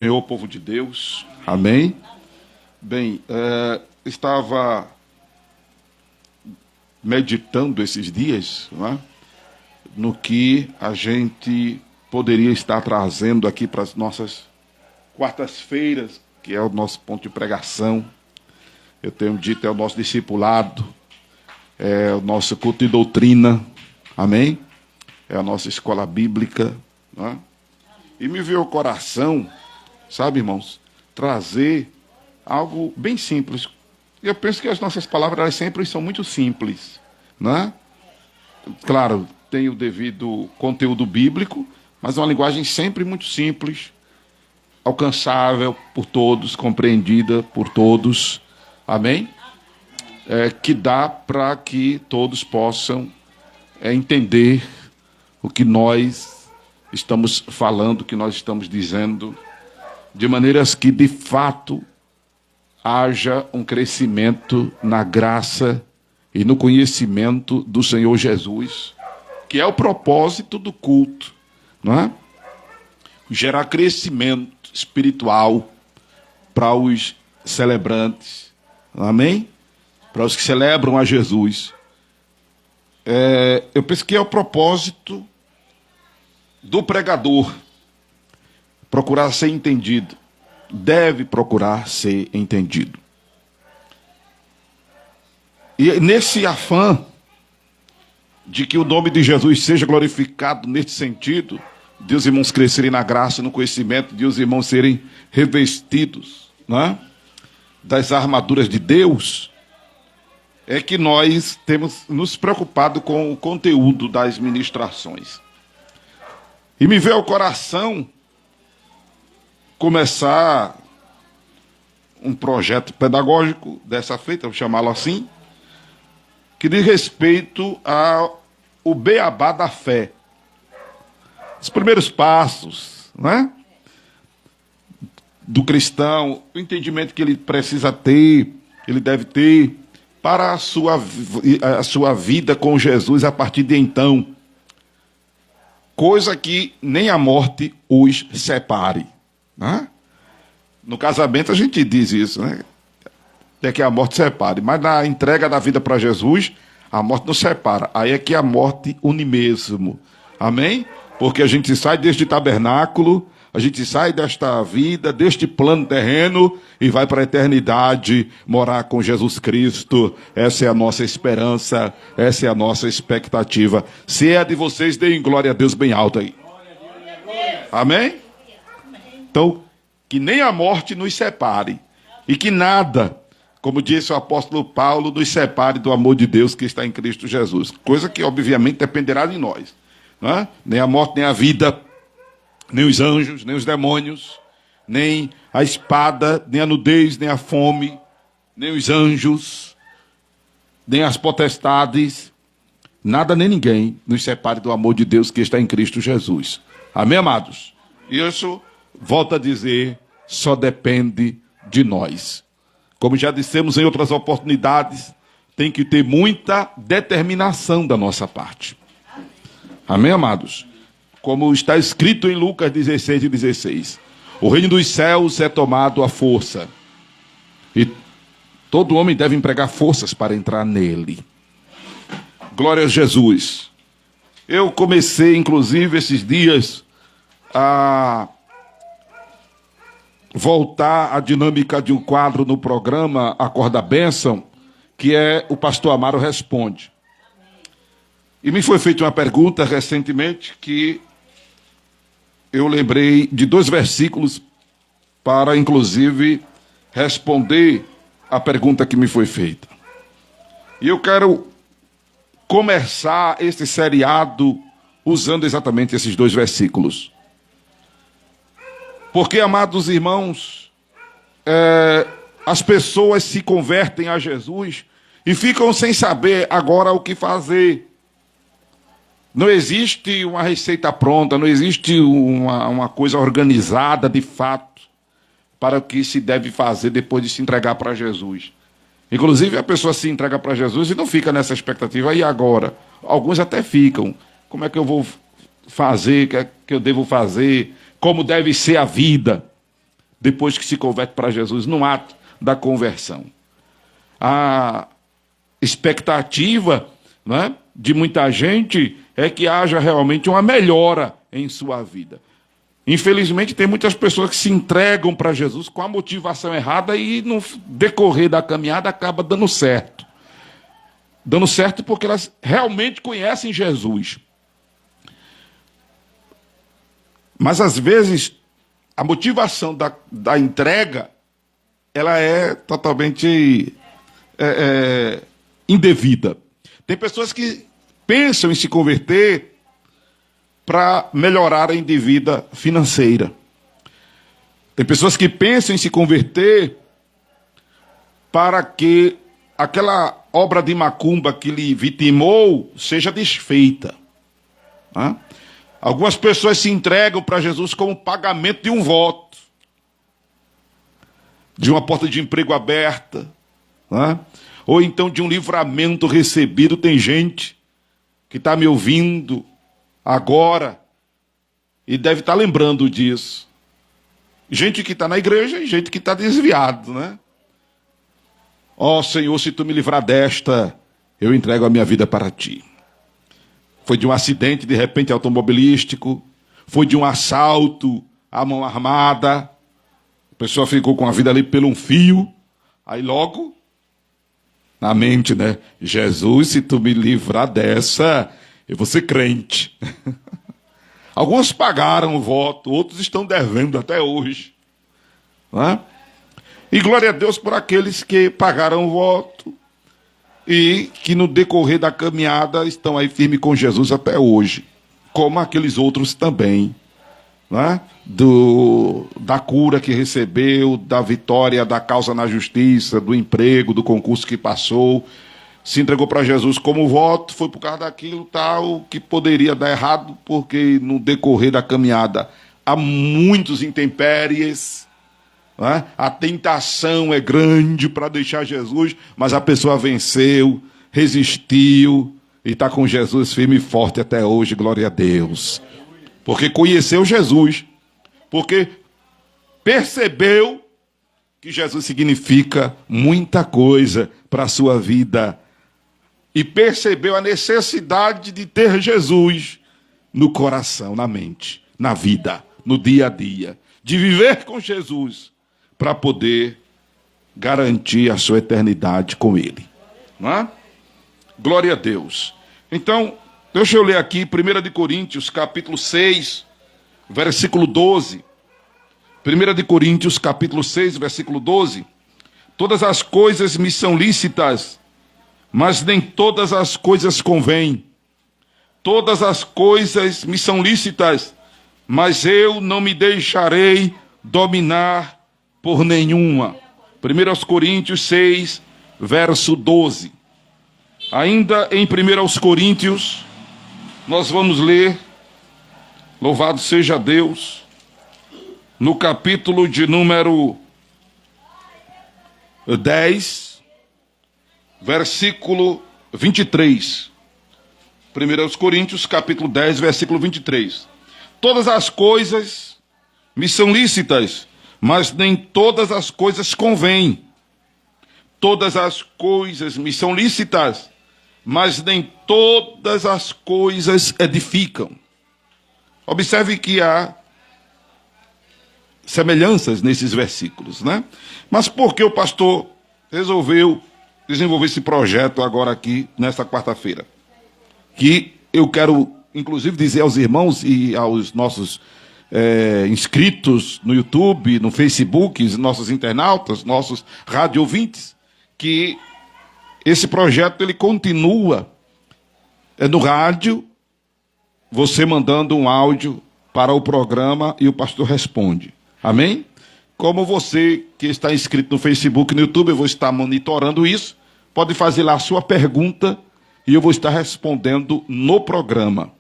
Senhor, povo de Deus, amém? Bem, estava meditando esses dias, não é? No que a gente poderia estar trazendo aqui para as nossas quartas-feiras, que é o nosso ponto de pregação. Eu tenho dito, é o nosso discipulado, é o nosso culto de doutrina, amém? É a nossa escola bíblica, não é? E me veio ao coração, sabe, irmãos, trazer algo bem simples. Eu penso que as nossas palavras elas sempre são muito simples, né? Claro, tem o devido conteúdo bíblico, mas é uma linguagem sempre muito simples, alcançável por todos, compreendida por todos, amém? Que dá para que todos possam entender o que nós estamos falando, o que nós estamos dizendo, de maneiras que, de fato, haja um crescimento na graça e no conhecimento do Senhor Jesus, que é o propósito do culto, não é? Gerar crescimento espiritual para os celebrantes, amém? Para os que celebram a Jesus. Eu penso que é o propósito do pregador procurar ser entendido, deve procurar ser entendido. E nesse afã de que o nome de Jesus seja glorificado nesse sentido, de os irmãos crescerem na graça, no conhecimento, de os irmãos serem revestidos, né, das armaduras de Deus, é que nós temos nos preocupado com o conteúdo das ministrações. E me veio ao coração começar um projeto pedagógico dessa feita, vou chamá-lo assim, que diz respeito ao beabá da fé. Os primeiros passos, né, do cristão, o entendimento que ele precisa ter, ele deve ter para a sua vida com Jesus a partir de então. Coisa que nem a morte os separe. Né? No casamento a gente diz isso, né? É que a morte separe. Mas na entrega da vida para Jesus, a morte não separa. Aí é que a morte une mesmo. Amém? Porque a gente sai deste tabernáculo, a gente sai desta vida, deste plano terreno e vai para a eternidade morar com Jesus Cristo. Essa é a nossa esperança, essa é a nossa expectativa. Se é a de vocês, deem glória a Deus bem alto aí. Amém? Então, que nem a morte nos separe. E que nada, como disse o apóstolo Paulo, nos separe do amor de Deus que está em Cristo Jesus. Coisa que, obviamente, dependerá de nós. Não é? Nem a morte, nem a vida, nem os anjos, nem os demônios, nem a espada, nem a nudez, nem a fome, nem os anjos, nem as potestades. Nada nem ninguém nos separe do amor de Deus que está em Cristo Jesus. Amém, amados? Isso, volto a dizer, só depende de nós. Como já dissemos em outras oportunidades, tem que ter muita determinação da nossa parte. Amém, amados? Como está escrito em Lucas 16:16. O reino dos céus é tomado à força. E todo homem deve empregar forças para entrar nele. Glória a Jesus. Eu comecei, inclusive, esses dias, a voltar à dinâmica de um quadro no programa Acorda Bênção, que é o Pastor Amaro Responde. E me foi feita uma pergunta recentemente que eu lembrei de 2 versículos para, inclusive, responder a pergunta que me foi feita. E eu quero começar esse seriado usando exatamente esses 2 versículos. Porque, amados irmãos, as pessoas se convertem a Jesus e ficam sem saber agora o que fazer. Não existe uma receita pronta, não existe uma coisa organizada de fato para o que se deve fazer depois de se entregar para Jesus. Inclusive, a pessoa se entrega para Jesus e não fica nessa expectativa. E agora? Alguns até ficam. Como é que eu vou fazer? O que é que eu devo fazer? Como deve ser a vida? depois que se converte para Jesus, no ato da conversão. A expectativa, né, de muita gente é que haja realmente uma melhora em sua vida. Infelizmente, tem muitas pessoas que se entregam para Jesus com a motivação errada e, no decorrer da caminhada, acaba dando certo. Dando certo porque elas realmente conhecem Jesus. Mas, às vezes, a motivação da entrega, ela é totalmente indevida. Tem pessoas que pensam em se converter para melhorarem de vida financeira. Tem pessoas que pensam em se converter para que aquela obra de macumba que lhe vitimou seja desfeita. Né? Algumas pessoas se entregam para Jesus como pagamento de um voto, de uma porta de emprego aberta, né? Ou então de um livramento recebido. Tem gente que está me ouvindo agora e deve estar lembrando disso. Gente que está na igreja e gente que está desviado, né? Ó Senhor, se tu me livrar desta, eu entrego a minha vida para ti. Foi de um acidente, de repente, automobilístico. Foi de um assalto à mão armada. A pessoa ficou com a vida ali pelo um fio. Aí logo, na mente, né? Jesus, se tu me livrar dessa, eu vou ser crente. Alguns pagaram o voto, outros estão devendo até hoje. Não é? E glória a Deus por aqueles que pagaram o voto e que no decorrer da caminhada estão aí firmes com Jesus até hoje, como aqueles outros também, né? Da cura que recebeu, da vitória da causa na justiça, do emprego, do concurso que passou, se entregou para Jesus como voto, foi por causa daquilo tal que poderia dar errado, porque no decorrer da caminhada há muitos intempéries, né? A tentação é grande para deixar Jesus, mas a pessoa venceu, resistiu e está com Jesus firme e forte até hoje, glória a Deus. Porque conheceu Jesus, porque percebeu que Jesus significa muita coisa para a sua vida e percebeu a necessidade de ter Jesus no coração, na mente, na vida, no dia a dia, de viver com Jesus para poder garantir a sua eternidade com Ele. Não é? Glória a Deus. Então, deixa eu ler aqui 1 de Coríntios, capítulo 6, versículo 12. 1 de Coríntios, capítulo 6, versículo 12. Todas as coisas me são lícitas, mas nem todas as coisas convêm. Todas as coisas me são lícitas, mas eu não me deixarei dominar por nenhuma. 1 Coríntios 6, verso 12. Ainda em 1 Coríntios, nós vamos ler, louvado seja Deus, no capítulo de número 10, versículo 23. 1 Coríntios, capítulo 10, versículo 23. Todas as coisas me são lícitas, mas nem todas as coisas convêm. Todas as coisas me são lícitas, mas nem todas as coisas edificam. Observe que há semelhanças nesses versículos, né? Mas por que o pastor resolveu desenvolver esse projeto agora aqui, nesta quarta-feira? Que eu quero, inclusive, dizer aos irmãos e aos nossos inscritos no YouTube, no Facebook, nossos internautas, nossos rádio ouvintes, que esse projeto ele continua no rádio, você mandando um áudio para o programa e o pastor responde. Amém? Como você que está inscrito no Facebook e no YouTube, eu vou estar monitorando isso, pode fazer lá a sua pergunta e eu vou estar respondendo no programa.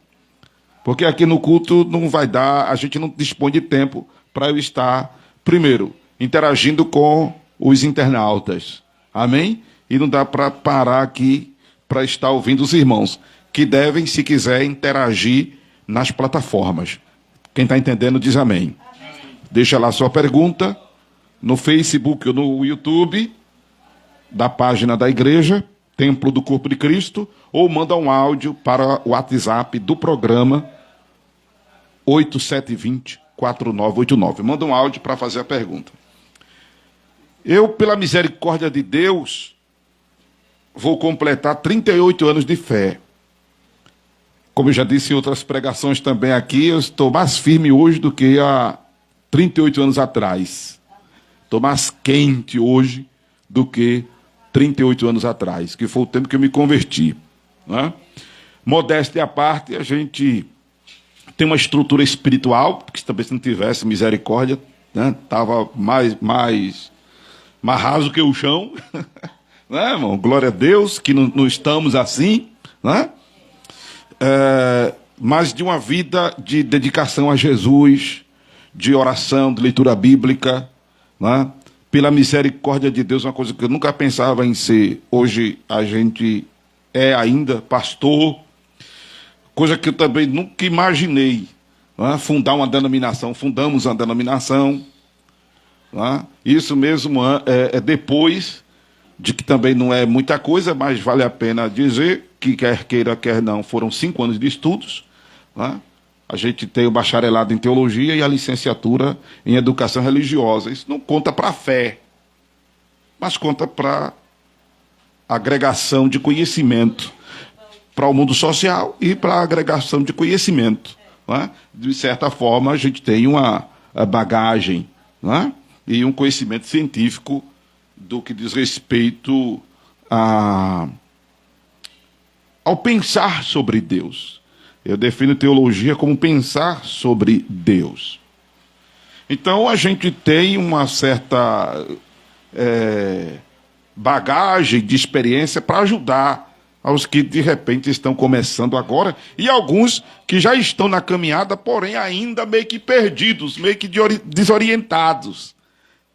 Porque aqui no culto não vai dar, a gente não dispõe de tempo para eu estar, primeiro, interagindo com os internautas. Amém? E não dá para parar aqui para estar ouvindo os irmãos, que devem, se quiser, interagir nas plataformas. Quem está entendendo diz amém. Deixa lá a sua pergunta no Facebook ou no YouTube da página da igreja, Templo do Corpo de Cristo, ou manda um áudio para o WhatsApp do programa 8720-4989. Manda um áudio para fazer a pergunta. Eu, pela misericórdia de Deus, vou completar 38 anos de fé. Como eu já disse em outras pregações também aqui, eu estou mais firme hoje do que há 38 anos atrás. Estou mais quente hoje do que 38 anos atrás, que foi o tempo que eu me converti. Né? Modéstia à parte, a gente tem uma estrutura espiritual, porque também se não tivesse misericórdia, estava mais raso que o chão. Né, irmão? Glória a Deus que não estamos assim, né? Mas de uma vida de dedicação a Jesus, de oração, de leitura bíblica, né? Pela misericórdia de Deus, uma coisa que eu nunca pensava em ser. Hoje a gente é ainda pastor, coisa que eu também nunca imaginei, né? Fundar uma denominação. Fundamos uma denominação, né? Isso mesmo é depois de que também não é muita coisa, mas vale a pena dizer que quer queira, quer não, foram 5 anos de estudos, né? A gente tem o bacharelado em teologia e a licenciatura em educação religiosa. Isso não conta para a fé, mas conta para agregação de conhecimento para o mundo social e para a agregação de conhecimento, né? De certa forma, a gente tem uma bagagem, né? E um conhecimento científico do que diz respeito ao pensar sobre Deus. Eu defino teologia como pensar sobre Deus. Então, a gente tem uma certa bagagem de experiência para ajudar aos que, de repente, estão começando agora, e alguns que já estão na caminhada, porém, ainda meio que perdidos, meio que desorientados.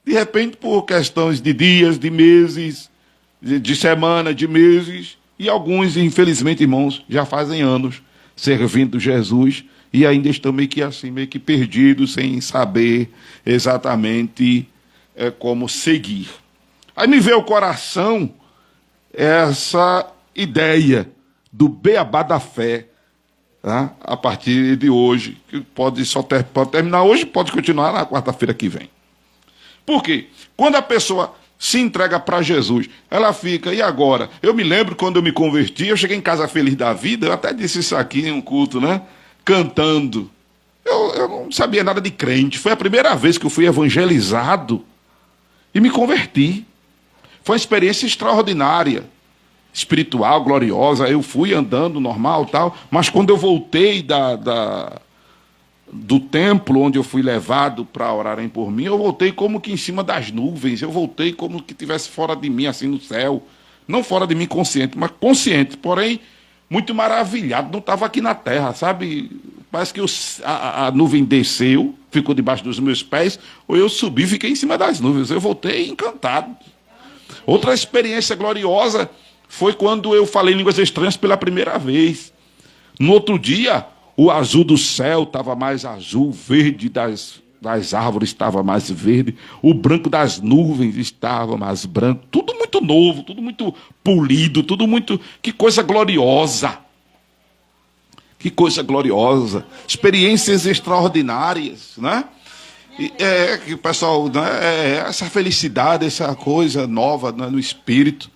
De repente, por questões de dias, de meses, de semana, de meses, e alguns, infelizmente, irmãos, já fazem anos servindo Jesus e ainda estão meio que assim, meio que perdidos, sem saber exatamente como seguir. Aí me veio ao coração essa ideia do beabá da fé, tá? A partir de hoje, que pode terminar hoje, pode continuar na quarta-feira que vem. Por quê? Quando a pessoa se entrega para Jesus, ela fica, e agora? Eu me lembro quando eu me converti, eu cheguei em casa feliz da vida, eu até disse isso aqui em um culto, né? Cantando. Eu não sabia nada de crente, foi a primeira vez que eu fui evangelizado e me converti. Foi uma experiência extraordinária, espiritual, gloriosa. Eu fui andando normal, tal, mas quando eu voltei do templo onde eu fui levado para orarem por mim, eu voltei como que em cima das nuvens, eu voltei como que estivesse fora de mim, assim no céu, não fora de mim consciente, mas consciente, porém muito maravilhado, não estava aqui na terra, sabe? Parece que a nuvem desceu, ficou debaixo dos meus pés, ou eu subi e fiquei em cima das nuvens, eu voltei encantado. Outra experiência gloriosa foi quando eu falei línguas estranhas pela primeira vez. No outro dia, o azul do céu estava mais azul, o verde das árvores estava mais verde, o branco das nuvens estava mais branco, tudo muito novo, tudo muito polido, tudo muito... Que coisa gloriosa! Que coisa gloriosa! Experiências extraordinárias, né? Que o pessoal, né, essa felicidade, essa coisa nova, né, no espírito.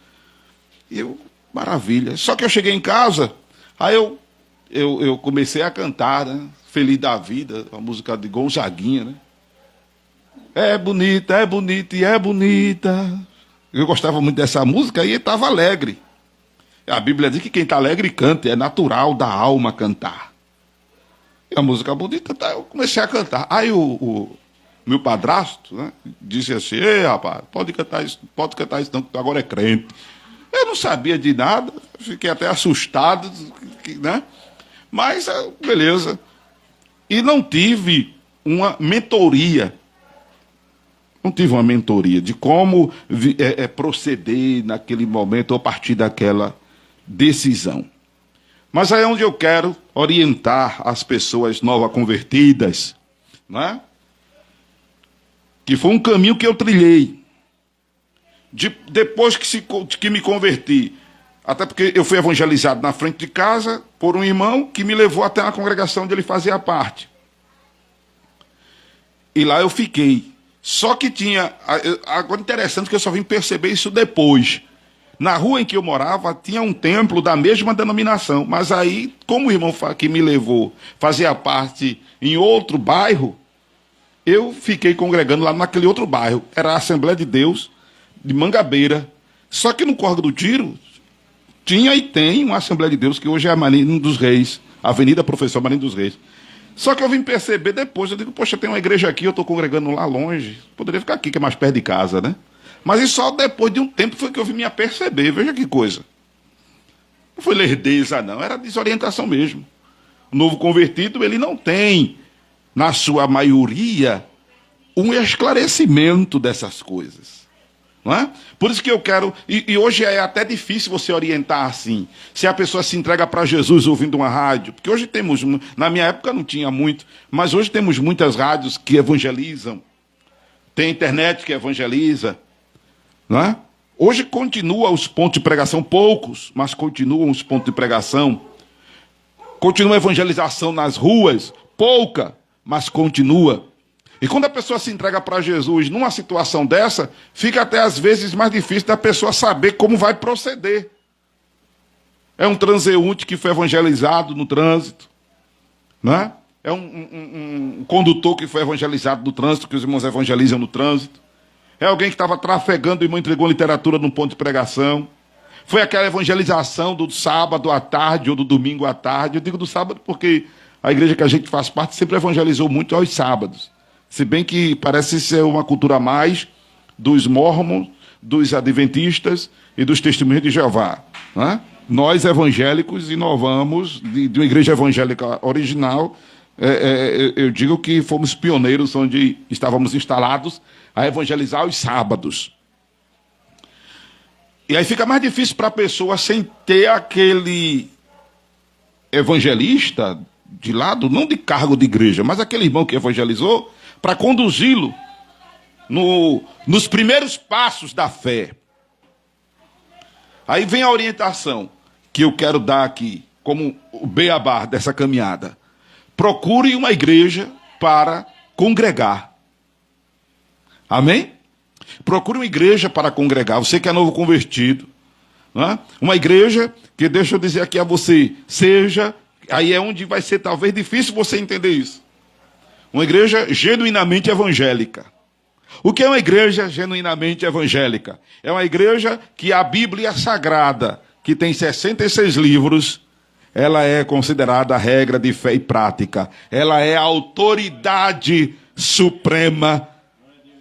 Maravilha. Só que eu cheguei em casa, aí eu comecei a cantar, né? Feliz da vida, a música de Gonzaguinha, né? É bonita e é bonita. Eu gostava muito dessa música e estava alegre. A Bíblia diz que quem está alegre canta, é natural da alma cantar. E a música bonita, tá, eu comecei a cantar. Aí o meu padrasto, né, disse assim: ei, rapaz, pode cantar isso não, que tu agora é crente. Eu não sabia de nada, fiquei até assustado, né? Mas, beleza. E não tive uma mentoria. Não tive uma mentoria de como proceder naquele momento ou a partir daquela decisão. Mas aí é onde eu quero orientar as pessoas nova convertidas, né? que foi um caminho que eu trilhei. Depois que me converti, até porque eu fui evangelizado na frente de casa por um irmão que me levou até a congregação onde ele fazia parte. E lá eu fiquei. Só que tinha... Agora, interessante que eu só vim perceber isso depois. Na rua em que eu morava, tinha um templo da mesma denominação. Mas aí, como o irmão que me levou fazia parte em outro bairro, eu fiquei congregando lá naquele outro bairro. Era a Assembleia de Deus, de Mangabeira. Só que no Córrego do Tiro, tinha e tem uma Assembleia de Deus, que hoje é a Marinho dos Reis, Avenida Professor Marinho dos Reis. Só que eu vim perceber depois, eu digo, poxa, tem uma igreja aqui, eu estou congregando lá longe, poderia ficar aqui, que é mais perto de casa, né? Mas isso só depois de um tempo foi que eu vim me aperceber, veja que coisa. Não foi lerdeza, não, era desorientação mesmo. O novo convertido, ele não tem, na sua maioria, um esclarecimento dessas coisas. Não é? Por isso que eu quero, e hoje é até difícil você orientar assim, se a pessoa se entrega para Jesus ouvindo uma rádio, porque hoje temos, na minha época não tinha muito, mas hoje temos muitas rádios que evangelizam, tem internet que evangeliza, não é? Hoje continua os pontos de pregação, poucos, mas continuam os pontos de pregação, continua a evangelização nas ruas, pouca, mas continua. E quando a pessoa se entrega para Jesus numa situação dessa, fica até às vezes mais difícil da pessoa saber como vai proceder. É um transeunte que foi evangelizado no trânsito, né? É um condutor que foi evangelizado no trânsito, que os irmãos evangelizam no trânsito. É alguém que estava trafegando e o irmão entregou literatura num ponto de pregação. Foi aquela evangelização do sábado à tarde ou do domingo à tarde. Eu digo do sábado porque a igreja que a gente faz parte sempre evangelizou muito aos sábados. Se bem que parece ser uma cultura a mais dos mormons, dos adventistas e dos testemunhos de Jeová. Né? Nós, evangélicos, inovamos de uma igreja evangélica original. Eu digo que fomos pioneiros onde estávamos instalados a evangelizar os sábados. E aí fica mais difícil para a pessoa, sem ter aquele evangelista de lado, não de cargo de igreja, mas aquele irmão que evangelizou, para conduzi-lo nos primeiros passos da fé. Aí vem a orientação que eu quero dar aqui, como o beabá dessa caminhada. Procure uma igreja para congregar. Amém? Procure uma igreja para congregar. Você que é novo convertido. Né? Uma igreja que, deixa eu dizer aqui a você, seja... Aí é onde vai ser talvez difícil você entender isso. Uma igreja genuinamente evangélica. O que é uma igreja genuinamente evangélica? É uma igreja que a Bíblia Sagrada, que tem 66 livros, ela é considerada a regra de fé e prática. Ela é a autoridade suprema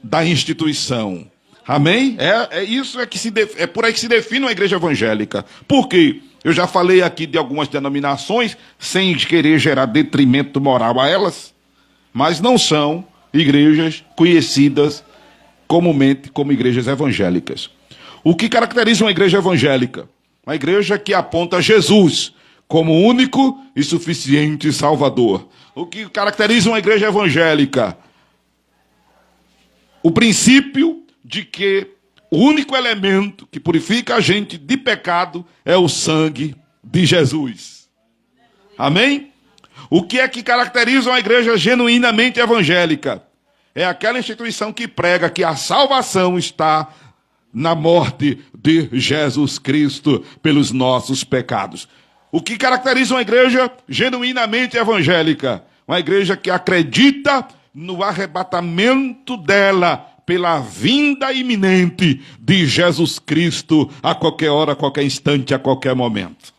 da instituição. Amém? É por aí que se define uma igreja evangélica. Por quê? Eu já falei aqui de algumas denominações, sem querer gerar detrimento moral a elas, mas não são igrejas conhecidas comumente como igrejas evangélicas. O que caracteriza uma igreja evangélica? Uma igreja que aponta Jesus como único e suficiente Salvador. O que caracteriza uma igreja evangélica? O princípio de que o único elemento que purifica a gente de pecado é o sangue de Jesus. Amém? O que é que caracteriza uma igreja genuinamente evangélica? É aquela instituição que prega que a salvação está na morte de Jesus Cristo pelos nossos pecados. O que caracteriza uma igreja genuinamente evangélica? Uma igreja que acredita no arrebatamento dela pela vinda iminente de Jesus Cristo a qualquer hora, a qualquer instante, a qualquer momento.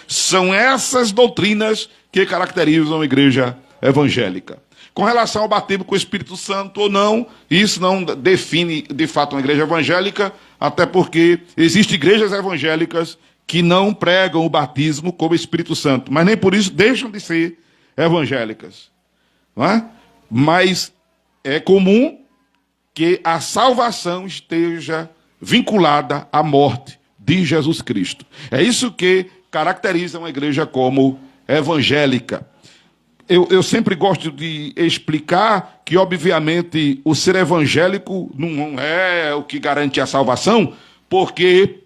São essas doutrinas que caracterizam a igreja evangélica. Com relação ao batismo com o Espírito Santo ou não, isso não define de fato uma igreja evangélica, até porque existem igrejas evangélicas que não pregam o batismo com o Espírito Santo, mas nem por isso deixam de ser evangélicas. Não é? Mas é comum que a salvação esteja vinculada à morte de Jesus Cristo. É isso que caracteriza uma igreja como evangélica. eu sempre gosto de explicar que, obviamente, o ser evangélico não é o que garante a salvação, porque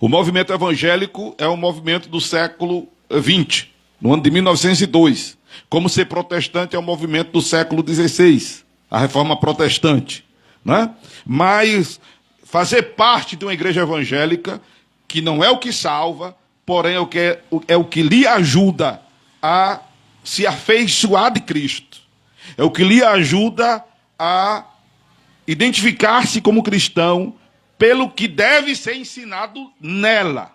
o movimento evangélico é um movimento do século XX, no ano de 1902. Como ser protestante é um movimento do século XVI, a reforma protestante. Né? Mas fazer parte de uma igreja evangélica, que não é o que salva, porém é o que lhe ajuda a se afeiçoar de Cristo. É o que lhe ajuda a identificar-se como cristão pelo que deve ser ensinado nela.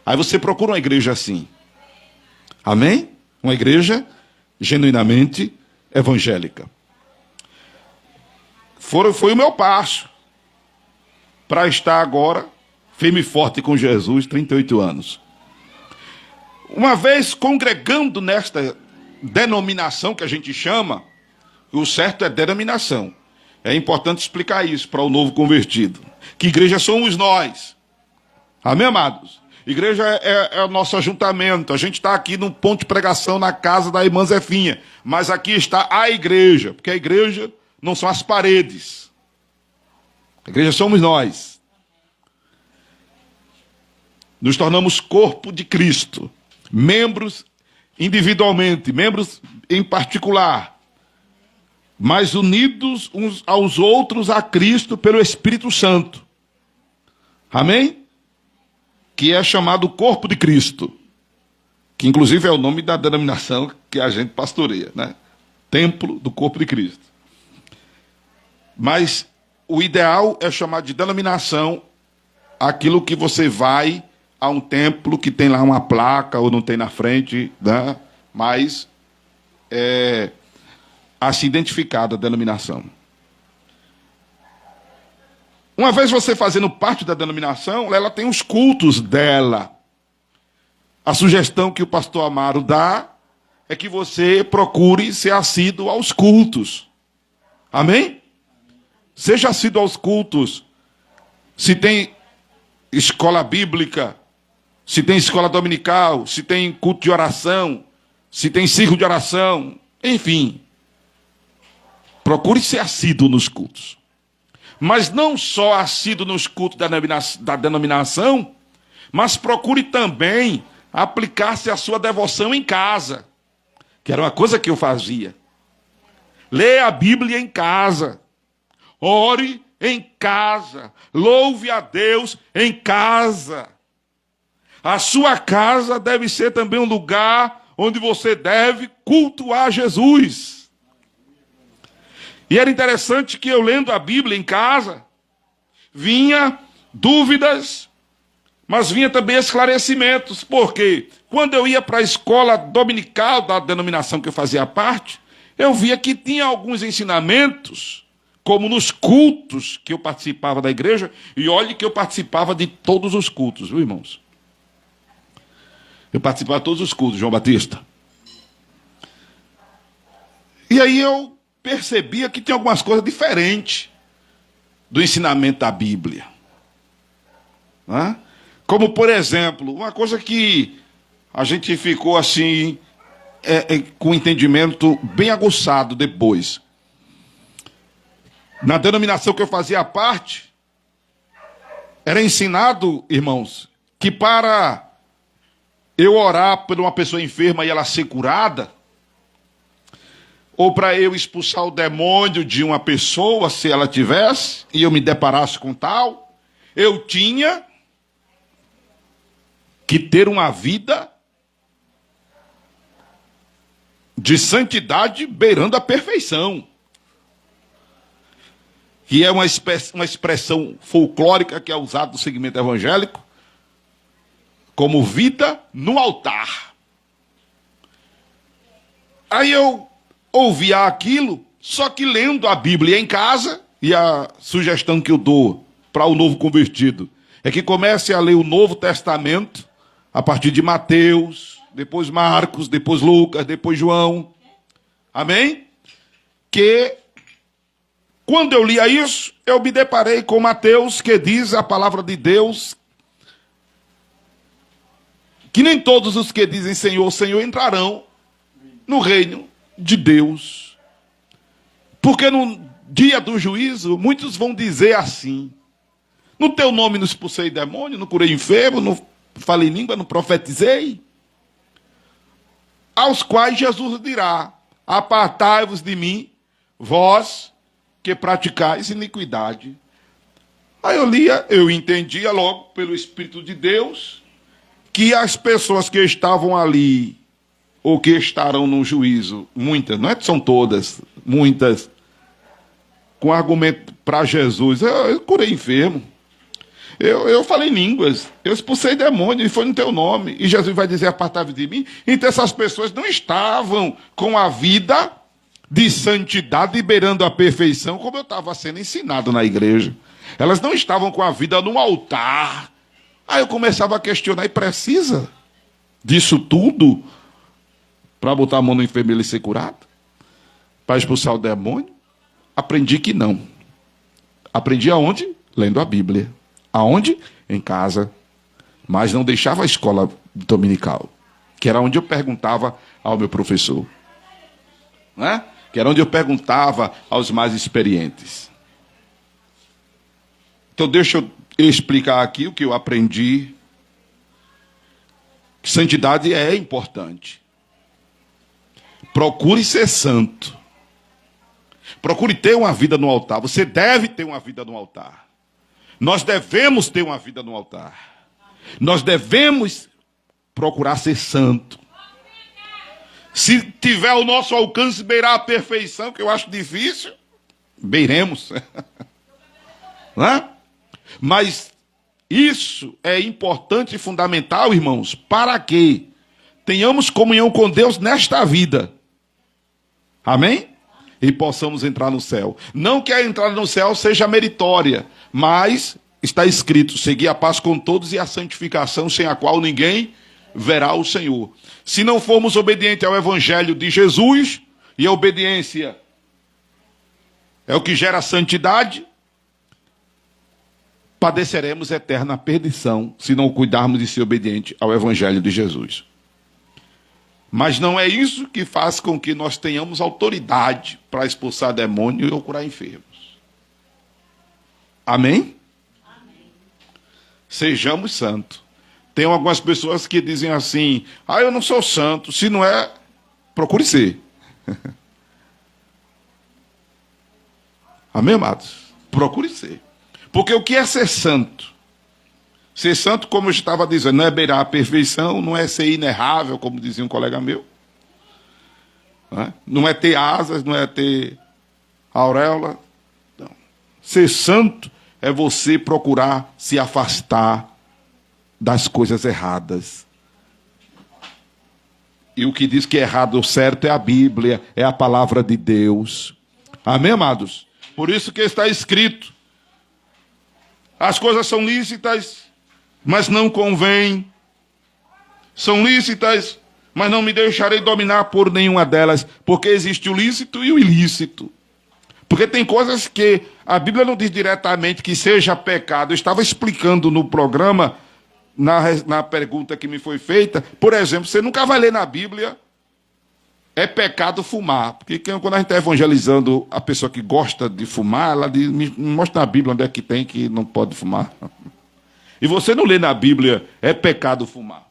Aí você procura uma igreja assim. Amém? Uma igreja genuinamente evangélica. Foi o meu passo para estar agora firme e forte com Jesus, 38 anos. Uma vez congregando nesta denominação que a gente chama, o certo é denominação. É importante explicar isso para o novo convertido. Que igreja somos nós. Amém, amados? Igreja é o nosso ajuntamento. A gente está aqui num ponto de pregação na casa da irmã Zefinha. Mas aqui está a igreja. Porque a igreja não são as paredes. A igreja somos nós. Nos tornamos corpo de Cristo. Membros individualmente, membros em particular. Mas unidos uns aos outros a Cristo pelo Espírito Santo. Amém? Que é chamado Corpo de Cristo. Que inclusive é o nome da denominação que a gente pastoreia, né? Templo do Corpo de Cristo. Mas o ideal é chamar de denominação aquilo que você vai a um templo que tem lá uma placa ou não tem na frente, né? Mas é a se identificar da denominação. Uma vez você fazendo parte da denominação, ela tem os cultos dela. A sugestão que o pastor Amaro dá é que você procure ser assíduo aos cultos. Amém? Seja assíduo aos cultos. Se tem escola bíblica, se tem escola dominical, se tem culto de oração, se tem círculo de oração, enfim. Procure ser assíduo nos cultos. Mas não só assíduo nos cultos da denominação, mas procure também aplicar-se a sua devoção em casa, que era uma coisa que eu fazia. Leia a Bíblia em casa. Ore em casa. Louve a Deus em casa. A sua casa deve ser também um lugar onde você deve cultuar Jesus. E era interessante que eu lendo a Bíblia em casa, vinha dúvidas, mas vinha também esclarecimentos. Porque quando eu ia para a escola dominical da denominação que eu fazia parte, eu via que tinha alguns ensinamentos, como nos cultos que eu participava da igreja, e olhe que eu participava de todos os cultos, viu, irmãos? Eu participava de todos os cultos, João Batista. E aí eu percebia que tinha algumas coisas diferentes do ensinamento da Bíblia. Né? Como, por exemplo, uma coisa que a gente ficou assim, com um entendimento bem aguçado depois. Na denominação que eu fazia parte, era ensinado, irmãos, que para eu orar por uma pessoa enferma e ela ser curada, ou para eu expulsar o demônio de uma pessoa, se ela tivesse, e eu me deparasse com tal, eu tinha que ter uma vida de santidade beirando a perfeição. Que é uma expressão folclórica que é usada no segmento evangélico, como vida no altar. Aí eu ouvia aquilo, só que lendo a Bíblia em casa, e a sugestão que eu dou para o novo convertido é que comece a ler o Novo Testamento, a partir de Mateus, depois Marcos, depois Lucas, depois João. Amém? Que quando eu lia isso, eu me deparei com Mateus, que diz a palavra de Deus, que nem todos os que dizem Senhor, Senhor entrarão no reino de Deus. Porque no dia do juízo, muitos vão dizer assim: no teu nome não expulsei demônio, não curei enfermo, não falei língua, não profetizei. Aos quais Jesus dirá: apartai-vos de mim, vós que praticais iniquidade. Aí eu lia, eu entendia logo pelo Espírito de Deus que as pessoas que estavam ali, ou que estarão no juízo, muitas, não é que são todas, muitas, com argumento para Jesus: eu curei enfermo, eu falei línguas, eu expulsei demônio, e foi no teu nome. E Jesus vai dizer: apartai-vos de mim. Então essas pessoas não estavam com a vida de santidade, liberando a perfeição, como eu estava sendo ensinado na igreja. Elas não estavam com a vida no altar. Aí eu começava a questionar: e precisa disso tudo para botar a mão no enfermo e ele ser curado? Para expulsar o demônio? Aprendi que não. Aprendi aonde? Lendo a Bíblia. Aonde? Em casa. Mas não deixava a escola dominical, que era onde eu perguntava ao meu professor, né? Que era onde eu perguntava aos mais experientes. Então deixa eu explicar aqui o que eu aprendi. Santidade é importante. Procure ser santo. Procure ter uma vida no altar. Você deve ter uma vida no altar. Nós devemos ter uma vida no altar. Nós devemos procurar ser santo. Se tiver ao nosso alcance beirar a perfeição, que eu acho difícil, beiremos. Não é? Mas isso é importante e fundamental, irmãos, para que tenhamos comunhão com Deus nesta vida. Amém? E possamos entrar no céu. Não que a entrada no céu seja meritória, mas está escrito: seguir a paz com todos e a santificação, sem a qual ninguém verá o Senhor. Se não formos obedientes ao evangelho de Jesus, e a obediência é o que gera santidade, padeceremos eterna perdição se não cuidarmos de ser obediente ao evangelho de Jesus. Mas não é isso que faz com que nós tenhamos autoridade para expulsar demônio ou curar enfermos. Amém? Amém. Sejamos santos. Tem algumas pessoas que dizem assim: eu não sou santo. Se não é, procure ser. Amém, amados? Procure ser. Porque o que é ser santo? Ser santo, como eu estava dizendo, não é beirar a perfeição, não é ser inerrável, como dizia um colega meu. Não é ter asas, não é ter auréola. Não. Ser santo é você procurar se afastar das coisas erradas. E o que diz que é errado ou certo é a Bíblia, é a palavra de Deus. Amém, amados? Por isso que está escrito: as coisas são lícitas, mas não convém. São lícitas, mas não me deixarei dominar por nenhuma delas, porque existe o lícito e o ilícito. Porque tem coisas que a Bíblia não diz diretamente que seja pecado. Eu estava explicando no programa, na pergunta que me foi feita. Por exemplo, você nunca vai ler na Bíblia: é pecado fumar. Porque quando a gente está evangelizando a pessoa que gosta de fumar, ela diz: me mostra na Bíblia onde é que tem que não pode fumar. E você não lê na Bíblia: é pecado fumar.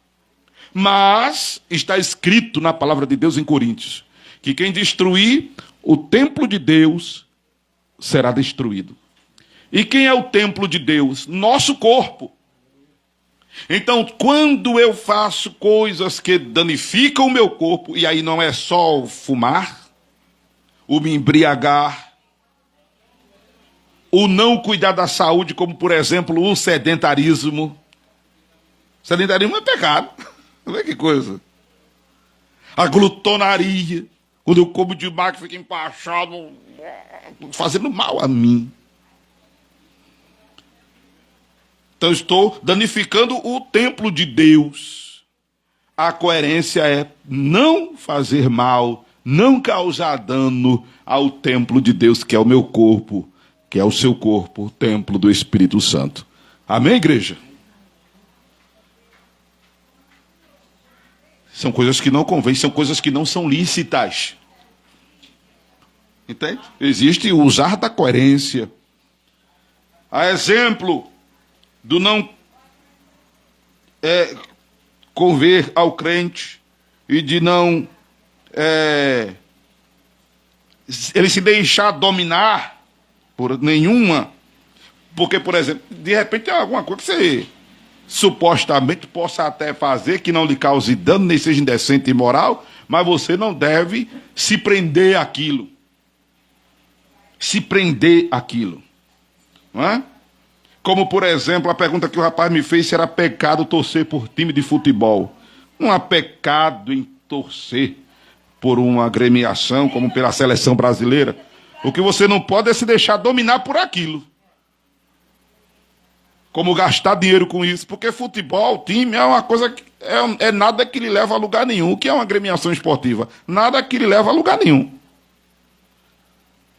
Mas está escrito na palavra de Deus em Coríntios que quem destruir o templo de Deus será destruído. E quem é o templo de Deus? Nosso corpo. Então, quando eu faço coisas que danificam o meu corpo, e aí não é só o fumar, o me embriagar, o não cuidar da saúde, como por exemplo o sedentarismo. Sedentarismo é pecado. Olha que coisa. A glutonaria, quando eu como demais, fico empachado, fazendo mal a mim. Então estou danificando o templo de Deus. A coerência é não fazer mal, não causar dano ao templo de Deus, que é o meu corpo, que é o seu corpo, o templo do Espírito Santo. Amém, igreja? São coisas que não convêm, são coisas que não são lícitas. Entende? Existe o usar da coerência. A exemplo do não conver ao crente e de não ele se deixar dominar por nenhuma. Porque, por exemplo, de repente tem alguma coisa que você supostamente possa até fazer que não lhe cause dano, nem seja indecente e imoral, mas você não deve se prender àquilo. Se prender àquilo. Não é? Como, por exemplo, a pergunta que o rapaz me fez se era pecado torcer por time de futebol. Não há pecado em torcer por uma agremiação, como pela seleção brasileira. O que você não pode é se deixar dominar por aquilo. Como gastar dinheiro com isso. Porque futebol, time, é uma coisa que é nada que lhe leva a lugar nenhum. O que é uma agremiação esportiva? Nada que lhe leva a lugar nenhum.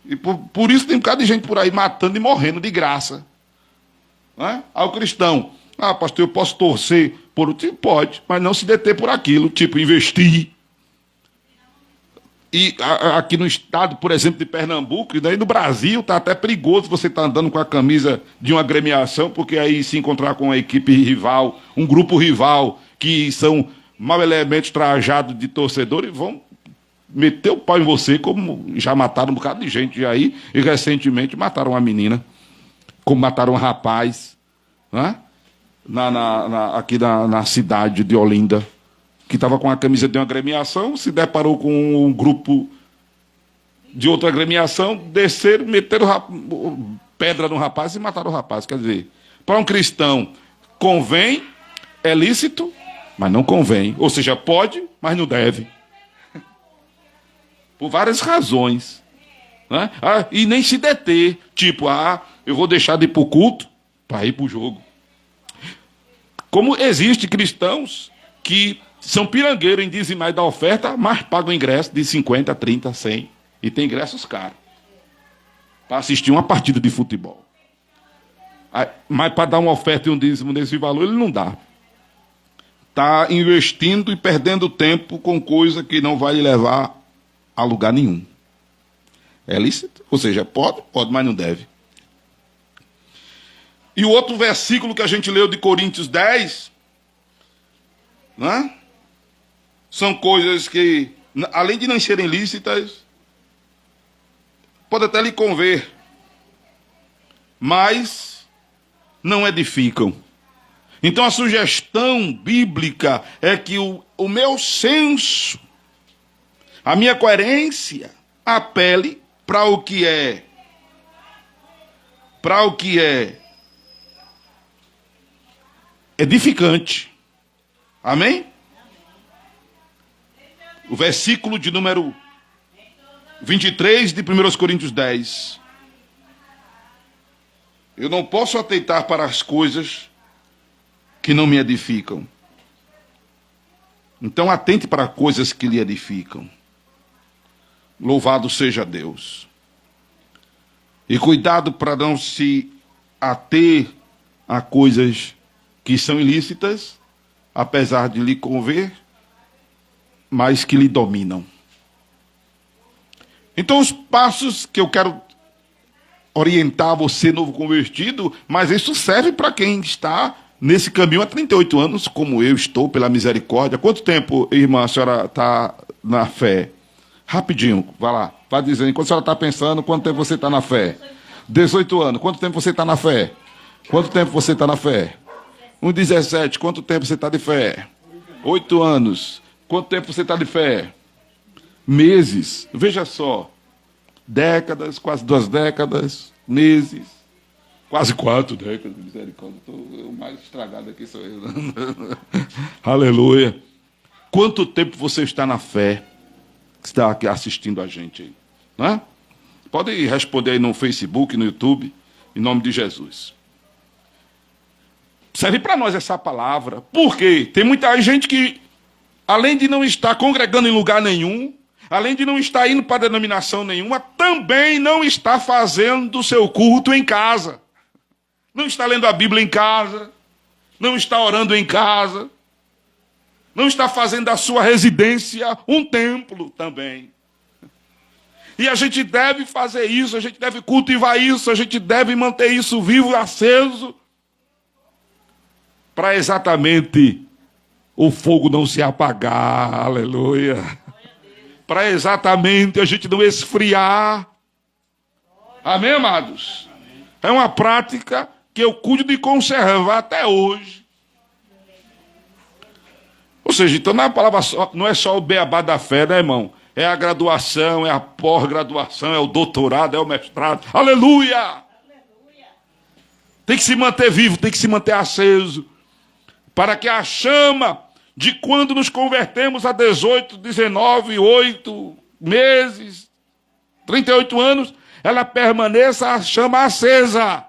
E por isso tem um bocado de gente por aí matando e morrendo de graça. Não é? Ao cristão, pastor, eu posso torcer por o time? Pode, mas não se deter por aquilo, tipo investir. E aqui no estado, por exemplo, de Pernambuco, e daí no Brasil, está até perigoso você estar andando com a camisa de uma agremiação, porque aí se encontrar com uma equipe rival, um grupo rival, que são mau elementos trajados de torcedores, vão meter o pau em você, como já mataram um bocado de gente aí, e recentemente mataram uma menina, como mataram um rapaz, né? Aqui na cidade de Olinda, que estava com a camisa de uma agremiação, se deparou com um grupo de outra agremiação, desceram, meteram pedra no rapaz e mataram o rapaz. Quer dizer, para um cristão, convém, é lícito, mas não convém. Ou seja, pode, mas não deve. Por várias razões. Né? E nem se deter. Tipo, eu vou deixar de ir para o culto para ir para o jogo. Como existem cristãos que são pirangueiros em dizimar e dar oferta, mas pagam ingresso de 50, 30, 100. E tem ingressos caros. Para assistir uma partida de futebol. Mas para dar uma oferta e um dízimo nesse valor, ele não dá. Está investindo e perdendo tempo com coisa que não vai lhe levar a lugar nenhum. É lícito? Ou seja, pode, mas não deve. E o outro versículo que a gente leu de Coríntios 10, né? São coisas que, além de não serem lícitas, pode até lhe conver, mas não edificam. Então a sugestão bíblica é que o meu senso, a minha coerência, apele para o que é edificante. Amém? O versículo de número 23 de 1 Coríntios 10. Eu não posso atentar para as coisas que não me edificam. Então atente para coisas que lhe edificam. Louvado seja Deus. E cuidado para não se ater a coisas que são ilícitas, apesar de lhe conver, mas que lhe dominam. Então os passos que eu quero orientar você, novo convertido, mas isso serve para quem está nesse caminho há 38 anos, como eu estou, pela misericórdia. Quanto tempo, irmã, a senhora está na fé? Rapidinho, vai lá, vai dizendo. Enquanto a senhora está pensando, quanto tempo você está na fé? 18 anos, quanto tempo você está na fé? Quanto tempo você está na fé? 17, quanto tempo você está de fé? 8 anos, quanto tempo você está de fé? Meses, veja só. Décadas, quase 2 décadas, meses, quase 4 décadas, misericórdia. O mais estragado aqui sou eu. Aleluia. Quanto tempo você está na fé? Está aqui assistindo a gente aí, né? Pode responder aí no Facebook, no YouTube, em nome de Jesus. Serve para nós essa palavra. Por quê? Tem muita gente que, além de não estar congregando em lugar nenhum, além de não estar indo para denominação nenhuma, também não está fazendo o seu culto em casa. Não está lendo a Bíblia em casa. Não está orando em casa. não está fazendo da sua residência um templo também. E a gente deve fazer isso, a gente deve cultivar isso, a gente deve manter isso vivo e aceso, para exatamente o fogo não se apagar, aleluia. Para exatamente a gente não esfriar. Amém, amados? É uma prática que eu cuido de conservar até hoje. Ou seja, então não é, palavra só, não é só o beabá da fé, né, irmão? É a graduação, é a pós-graduação, é o doutorado, é o mestrado. Aleluia! Tem que se manter vivo, tem que se manter aceso. Para que a chama de quando nos convertemos a 18, 19, 8 meses, 38 anos, ela permaneça a chama acesa.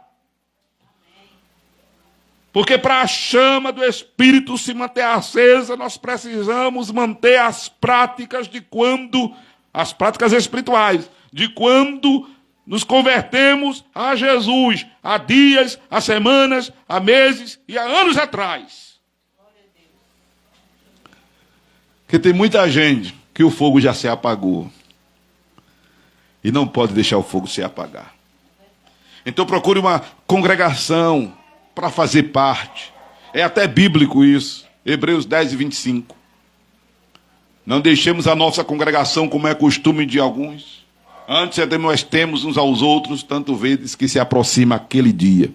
Porque para a chama do Espírito se manter acesa, nós precisamos manter as práticas de quando, as práticas espirituais, de quando nos convertemos a Jesus, há dias, há semanas, há meses e há anos atrás. Porque tem muita gente que o fogo já se apagou. E não pode deixar o fogo se apagar. Então procure uma congregação para fazer parte. É até bíblico isso. Hebreus 10 e 25. Não deixemos a nossa congregação como é costume de alguns. Antes admoestemos uns aos outros, tanto vezes que se aproxima aquele dia.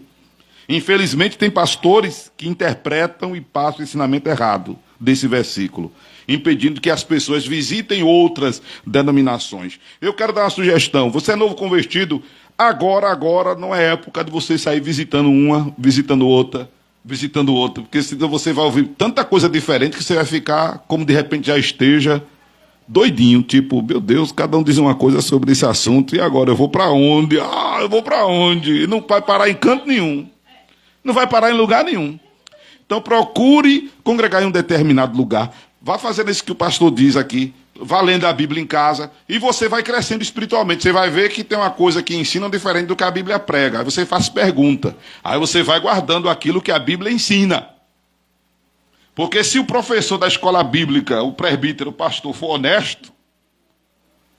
Infelizmente tem pastores que interpretam e passam o ensinamento errado desse versículo, impedindo que as pessoas visitem outras denominações. Eu quero dar uma sugestão. Você é novo convertido, agora não é época de você sair visitando uma, visitando outra, porque senão você vai ouvir tanta coisa diferente que você vai ficar, como de repente já esteja, doidinho, tipo, meu Deus, cada um diz uma coisa sobre esse assunto, e agora eu vou para onde? Eu vou para onde? E não vai parar em canto nenhum. Não vai parar em lugar nenhum. Então procure congregar em um determinado lugar. Vá fazendo isso que o pastor diz aqui. Vá lendo a Bíblia em casa. E você vai crescendo espiritualmente. Você vai ver que tem uma coisa que ensinam diferente do que a Bíblia prega. Aí você faz pergunta. Aí você vai guardando aquilo que a Bíblia ensina. Porque se o professor da escola bíblica, o presbítero, o pastor, for honesto,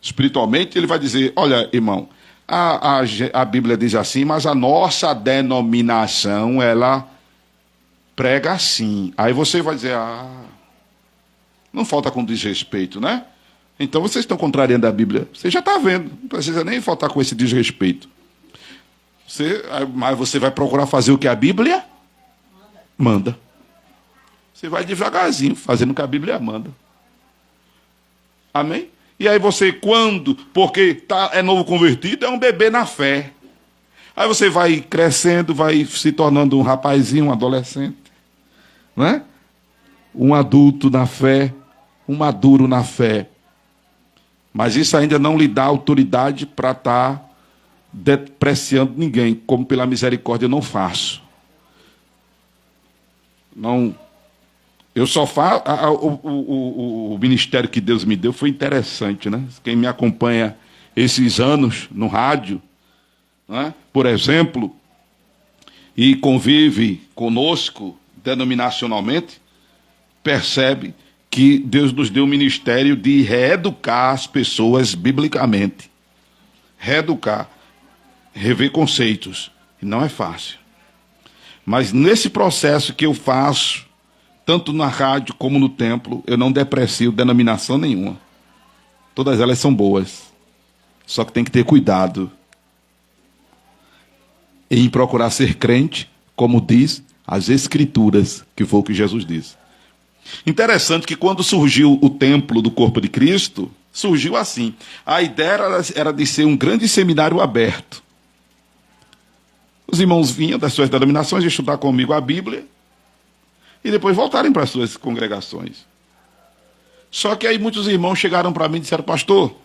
espiritualmente, ele vai dizer, olha, irmão, a Bíblia diz assim, mas a nossa denominação, ela prega assim. Aí você vai dizer, não falta com desrespeito, né? Então vocês estão contrariando a Bíblia. Você já está vendo, não precisa nem faltar com esse desrespeito. Mas você vai procurar fazer o que a Bíblia manda. Você vai devagarzinho, fazendo o que a Bíblia manda. Amém? E aí você, porque é novo convertido, é um bebê na fé. Aí você vai crescendo, vai se tornando um rapazinho, um adolescente. Não é? Um adulto na fé, um maduro na fé. Mas isso ainda não lhe dá autoridade para estar depreciando ninguém, como pela misericórdia eu não faço. Não. Eu só faço. O ministério que Deus me deu foi interessante, né? Quem me acompanha esses anos no rádio, né? Por exemplo, e convive conosco denominacionalmente, percebe que Deus nos deu o ministério de reeducar as pessoas biblicamente. Reeducar, rever conceitos. E não é fácil. Mas nesse processo que eu faço, tanto na rádio como no templo, eu não deprecio denominação nenhuma. Todas elas são boas. Só que tem que ter cuidado em procurar ser crente, como diz as Escrituras, que foi o que Jesus disse. Interessante que quando surgiu o templo do corpo de Cristo, surgiu assim. A ideia era de ser um grande seminário aberto. Os irmãos vinham das suas denominações estudar comigo a Bíblia e depois voltarem para as suas congregações. Só que aí muitos irmãos chegaram para mim e disseram, pastor,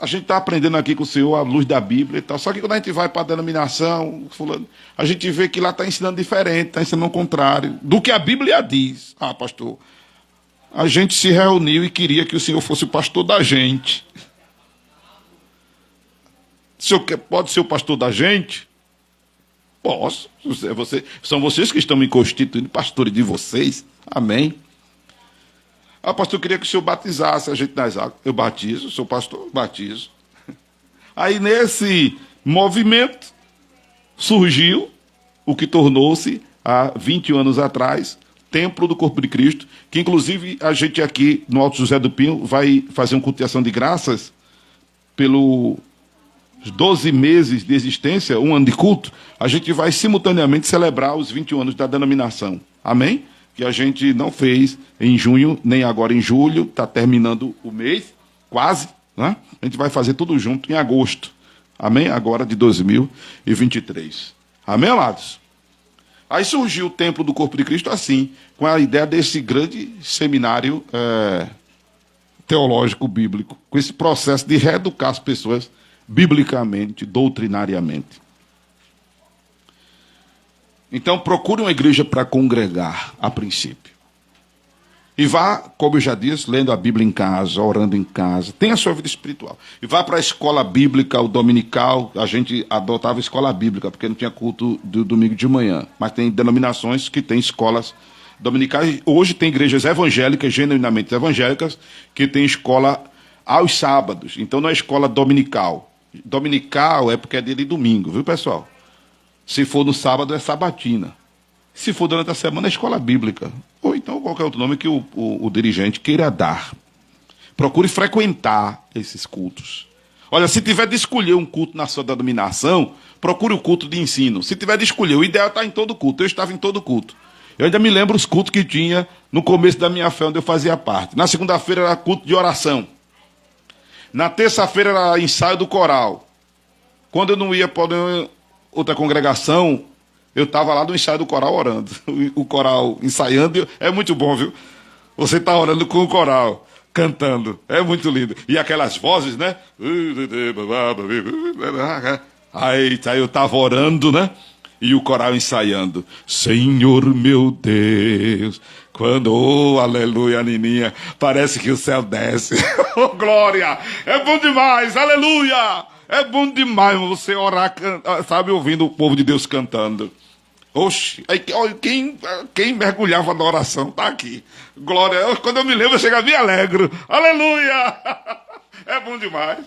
a gente está aprendendo aqui com o senhor à luz da Bíblia e tal, só que quando a gente vai para a denominação, a gente vê que lá está ensinando diferente, está ensinando o contrário do que a Bíblia diz. Pastor, a gente se reuniu e queria que o senhor fosse o pastor da gente. O senhor pode ser o pastor da gente? Posso. São vocês que estão me constituindo pastores de vocês. Amém. Ah, pastor, eu queria que o senhor batizasse a gente nas águas. Eu batizo, sou pastor, eu batizo. Aí nesse movimento surgiu o que tornou-se, há 21 anos atrás, Templo do Corpo de Cristo, que inclusive a gente aqui no Alto José do Pinho vai fazer uma culto de ação de graças pelos 12 meses de existência, um ano de culto, a gente vai simultaneamente celebrar os 21 anos da denominação. Amém? Que a gente não fez em junho, nem agora em julho, está terminando o mês, quase, né? A gente vai fazer tudo junto em agosto. Amém? Agora de 2023. Amém, amados? Aí surgiu o Templo do Corpo de Cristo assim, com a ideia desse grande seminário teológico bíblico, com esse processo de reeducar as pessoas biblicamente, doutrinariamente. Então, procure uma igreja para congregar, a princípio. E vá, como eu já disse, lendo a Bíblia em casa, orando em casa. Tenha a sua vida espiritual. E vá para a escola bíblica, o dominical. A gente adotava escola bíblica, porque não tinha culto do domingo de manhã. Mas tem denominações que têm escolas dominicais. Hoje tem igrejas evangélicas, genuinamente evangélicas, que têm escola aos sábados. Então não é escola dominical. Dominical é porque é dia de domingo, viu, pessoal? Se for no sábado, é sabatina. Se for durante a semana, é escola bíblica. Ou então qualquer outro nome que o dirigente queira dar. Procure frequentar esses cultos. Olha, se tiver de escolher um culto na sua denominação, procure o culto de ensino. Se tiver de escolher, o ideal é estar em todo culto. Eu estava em todo culto. Eu ainda me lembro os cultos que tinha no começo da minha fé, onde eu fazia parte. Na segunda-feira era culto de oração. Na terça-feira era ensaio do coral. Quando eu não ia para outra congregação, eu estava lá no ensaio do coral orando. O coral ensaiando. É muito bom, viu? Você está orando com o coral, cantando. É muito lindo. E aquelas vozes, né? Aí eu estava orando, né? E o coral ensaiando. Senhor meu Deus, quando, oh, aleluia, Nininha, parece que o céu desce. Oh, glória! É bom demais, aleluia! É bom demais você orar, sabe, ouvindo o povo de Deus cantando. Oxe, quem mergulhava na oração está aqui. Glória, quando eu me lembro, eu chego a me alegro. Aleluia! É bom demais.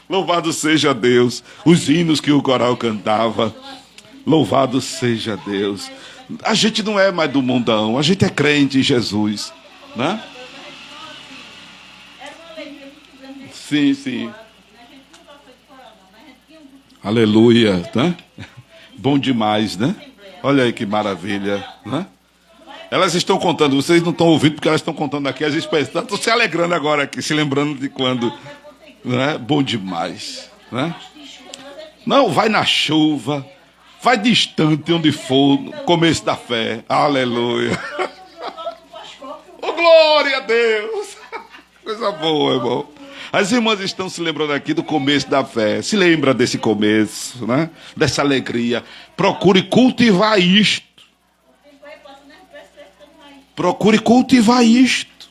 Louvado seja Deus. Os hinos que o coral cantava. Louvado seja Deus. A gente não é mais do mundão, a gente é crente em Jesus, né? Sim, sim. Aleluia, né? Bom demais, né? Olha aí que maravilha, né? Elas estão contando, vocês não estão ouvindo porque elas estão contando aqui as experiências. Estão se alegrando agora aqui, se lembrando de quando, né? Bom demais, né? Não, vai na chuva. Vai distante onde for, no começo da fé. Aleluia. Oh, glória a Deus. Coisa boa, irmão. As irmãs estão se lembrando aqui do começo da fé. Se lembra desse começo, né? Dessa alegria. Procure cultivar isto. Procure cultivar isto.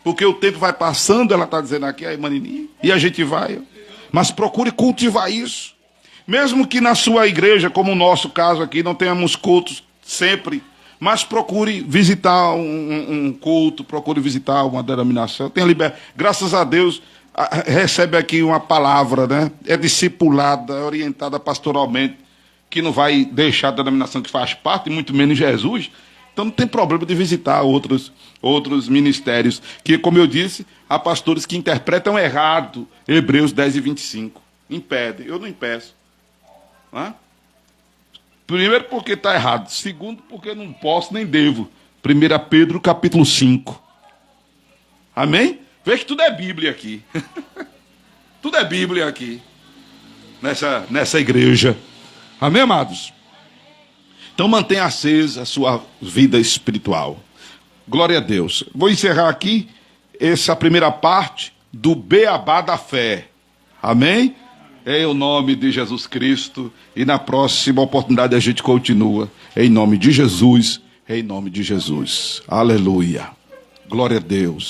Porque o tempo vai passando, ela está dizendo aqui, a irmã Nini, e a gente vai. Mas procure cultivar isso. Mesmo que na sua igreja, como o nosso caso aqui, não tenhamos cultos sempre, mas procure visitar um culto, procure visitar uma denominação. Graças a Deus, recebe aqui uma palavra, né? É discipulada, é orientada pastoralmente, que não vai deixar a denominação que faz parte, muito menos Jesus. Então não tem problema de visitar outros ministérios, que, como eu disse, há pastores que interpretam errado Hebreus 10 e 25. Impedem, eu não impeço. Primeiro porque está errado. Segundo porque não posso nem devo. 1 Pedro capítulo 5. Amém? Vê que tudo é Bíblia aqui. Tudo é Bíblia aqui. Nessa igreja. Amém, amados? Então mantenha acesa a sua vida espiritual. Glória a Deus. Vou encerrar aqui essa primeira parte do beabá da fé. Amém? Em o nome de Jesus Cristo. E na próxima oportunidade a gente continua. Em nome de Jesus. Em nome de Jesus. Aleluia. Glória a Deus.